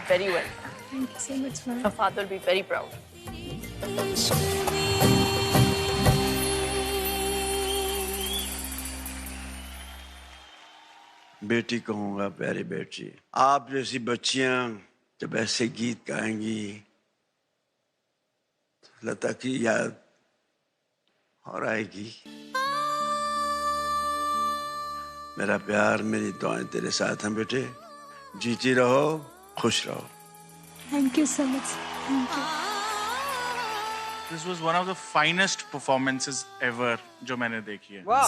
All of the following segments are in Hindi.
Very well. Thank you so much, ma'am. Her father will be very proud. बेटी कहूँगा प्यारी बेटी, आप जैसी बच्चियां जब ऐसे गीत गाएंगी तो लता की याद और आएगी। मेरा प्यार, मेरी दुआएं तेरे साथ हैं बेटे। जीती रहो, खुश रहो। Thank you so much. Thank you. This was one of the finest performances ever जो मैंने देखी है। वाह।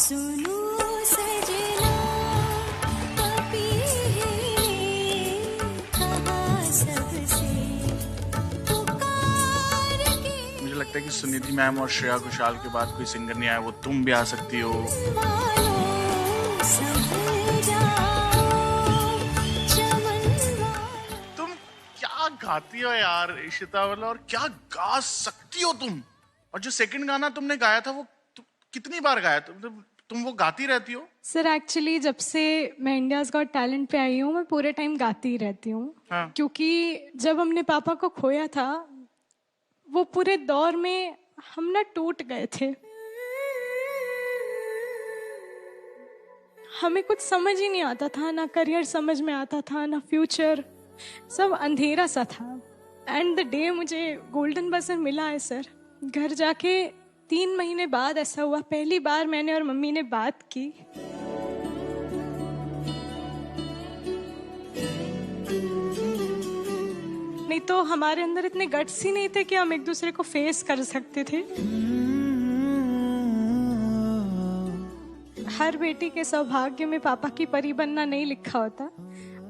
मुझे लगता है कि सुनिधि मैम और श्रेया घोषाल के बाद कोई सिंगर नहीं आया। वो तुम भी आ सकती हो। तुम क्या गाती हो यार इशिता, मतलब और क्या गा सकती हो तुम। और जो सेकंड गाना तुमने गाया था वो कितनी बार गाया तुम वो गाती रहती हो? सर एक्चुअली जब से मैं इंडियाज गॉट टैलेंट पे आई हूँ मैं पूरे टाइम गाती ही रहती हूँ। हाँ। क्योंकि जब हमने पापा को खोया था वो पूरे दौर में हम ना टूट गए थे। हमें कुछ समझ ही नहीं आता था, ना करियर समझ में आता था, ना फ्यूचर, सब अंधेरा सा था। एंड द डे मुझे गोल्डन बजर मिला है सर, घर जाके 3 महीने बाद ऐसा हुआ, पहली बार मैंने और मम्मी ने बात की। नहीं तो हमारे अंदर इतने गट्स ही नहीं थे कि हम एक दूसरे को फेस कर सकते थे। हर बेटी के सौभाग्य में पापा की परी बनना नहीं लिखा होता,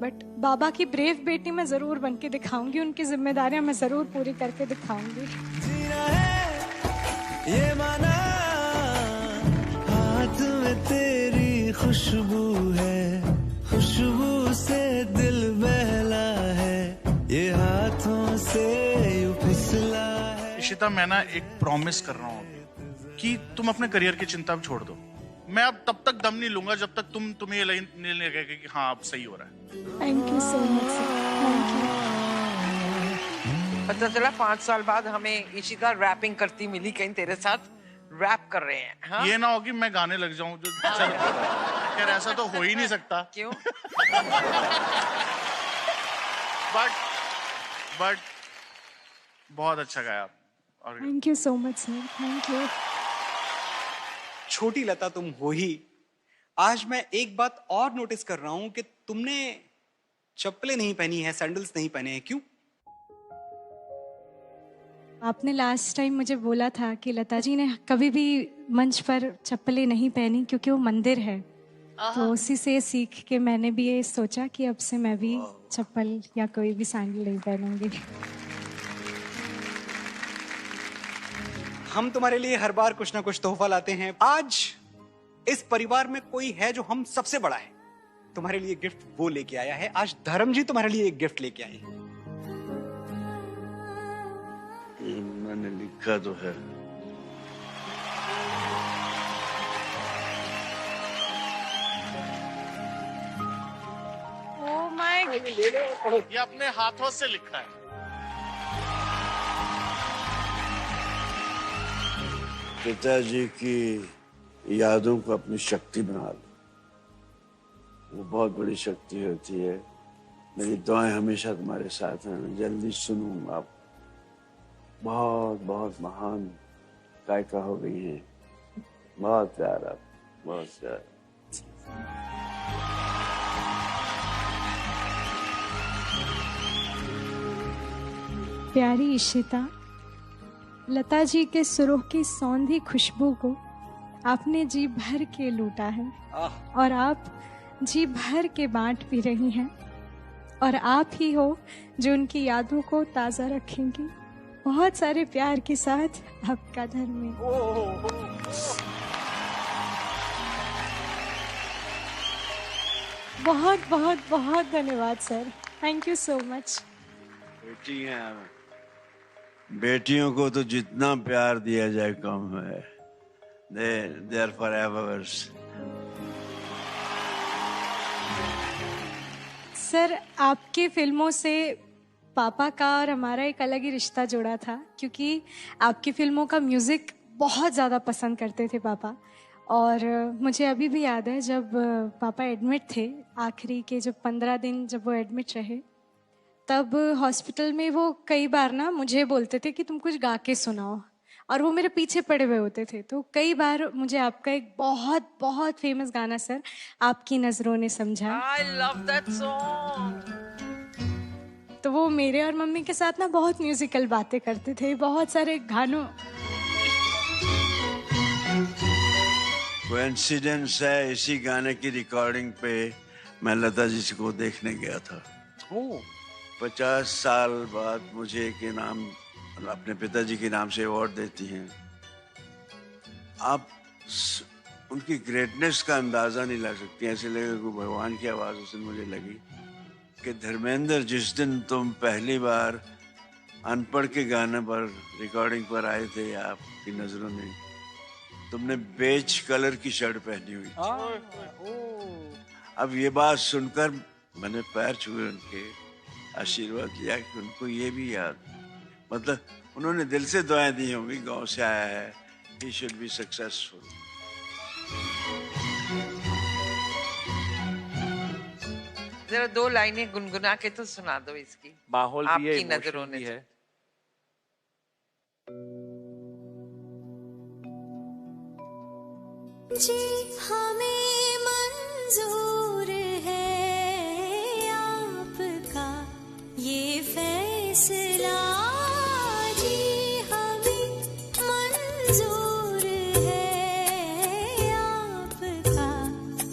बट बाबा की ब्रेव बेटी मैं जरूर बन के दिखाऊंगी। उनकी जिम्मेदारियां मैं जरूर पूरी करके दिखाऊंगी। ये माना हाथ में तेरी खुशबू है, खुशबू से दिल बहला है, ये हाथों से यूं फिसला है। इशिता, मैं ना एक प्रॉमिस कर रहा हूँ कि तुम अपने करियर की चिंता अब छोड़ दो। मैं अब तब तक दम नहीं लूंगा जब तक तुम्हें ये नहीं लगेगा कि हाँ अब सही हो रहा है। Thank you so much sir, thank you. पता चला 5 साल बाद हमें इशिता रैपिंग करती मिली कहीं तेरे साथ, रैप कर रहे हैं। हाँ? ये ना हो कि मैं गाने लग जाऊं जो यार ऐसा तो हो ही नहीं सकता। क्यों? बट बहुत अच्छा गाया। और thank you so much sir, thank you. छोटी लता तुम हो ही। आज मैं एक बात और नोटिस कर रहा हूं कि तुमने चप्पलें नहीं पहनी है, सैंडल्स नहीं पहने हैं, क्यों? आपने लास्ट टाइम मुझे बोला था कि लता जी ने कभी भी मंच पर चप्पलें नहीं पहनी क्योंकि वो मंदिर है। तो उसी से सीख के मैंने भी ये सोचा कि अब से मैं भी चप्पल या कोई भी सैंडल नहीं पहनूंगी। हम तुम्हारे लिए हर बार कुछ ना कुछ तोहफा लाते हैं। आज इस परिवार में कोई है जो हम सबसे बड़ा है, तुम्हारे लिए गिफ्ट वो लेके आया है। आज धर्म जी तुम्हारे लिए एक गिफ्ट लेके आए हैं। मैंने लिखा तो है। ओह माय गॉड, ये अपने हाथों से लिखा है। पिताजी की यादों को अपनी शक्ति बना लो, वो बहुत बड़ी शक्ति होती है। मेरी दुआएं हमेशा तुम्हारे साथ हैं। जल्दी सुनूंगा। आप बहुत बहुत महान गायिका हो गई हैं। बहुत प्यारा, बहुत प्यारा। प्यारी इशिता, लता जी के सुरों की सौंधी खुशबू को आपने जी भर के लूटा है और आप जी भर के बांट भी रही हैं, और आप ही हो जो उनकी यादों को ताज़ा रखेंगी। बहुत सारे प्यार के साथ आपका धर्म। बहुत बहुत बहुत धन्यवाद sir, thank you so much. बेटी हैं, बेटियों को तो जितना प्यार दिया जाए कम है। They are forever. सर आपके फिल्मों से पापा का और हमारा एक अलग ही रिश्ता जुड़ा था, क्योंकि आपकी फिल्मों का म्यूज़िक बहुत ज़्यादा पसंद करते थे पापा। और मुझे अभी भी याद है जब पापा एडमिट थे, आखिरी के जब 15 दिन जब वो एडमिट रहे, तब हॉस्पिटल में वो कई बार ना मुझे बोलते थे कि तुम कुछ गा के सुनाओ, और वो मेरे पीछे पड़े हुए होते थे। तो कई बार मुझे आपका एक बहुत बहुत फेमस गाना सर, आपकी नज़रों ने समझा, I love that song. तो वो मेरे और मम्मी के साथ ना बहुत म्यूजिकल बातें करते थे, बहुत सारे गानों। कोइंसिडेंस है, इसी गाने की रिकॉर्डिंग पे मैं लता जी को देखने गया था। 50 साल बाद मुझे एक इनाम अपने पिताजी के नाम से अवार्ड देती हैं। आप उनकी ग्रेटनेस का अंदाजा नहीं लगा सकती। ऐसे लगे कि भगवान की आवाज़ उस दिन मुझे लगी कि धर्मेंद्र, जिस दिन तुम पहली बार अनपढ़ के गाने पर रिकॉर्डिंग पर आए थे, आपकी नजरों ने, तुमने बेज कलर की शर्ट पहनी हुई थी। अब ये बात सुनकर मैंने पैर छुए उनके, आशीर्वाद लिया कि उनको ये भी याद, मतलब उन्होंने दिल से दुआएं दी होंगी, गांव से आया है, he should be successful। जरा 2 लाइनें गुनगुना के तो सुना दो इसकी। माहौल भी है, आपकी इमोशन नजरों ने भी है। जी हमें मंजूर है आपका ये फैसला, जी हमें मंजूर है आपका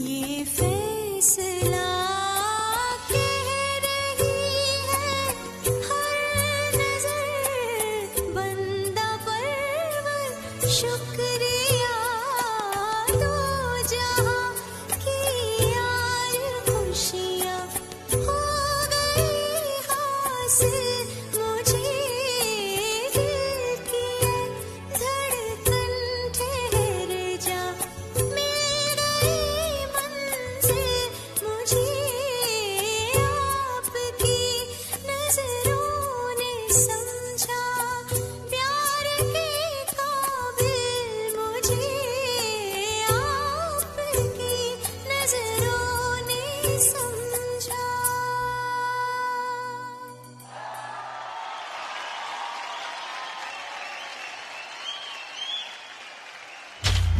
ये फैसला। कह रही है हर नजर बंदा परवर शुक्रिया,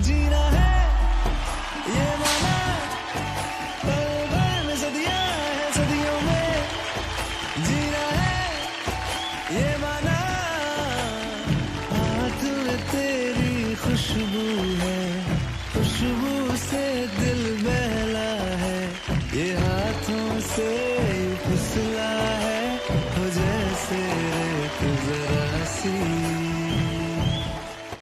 जीना है ये माना, पल भर में सदियां है, सदियों में जीना है ये माना। हाथ में तेरी खुशबू है, खुशबू से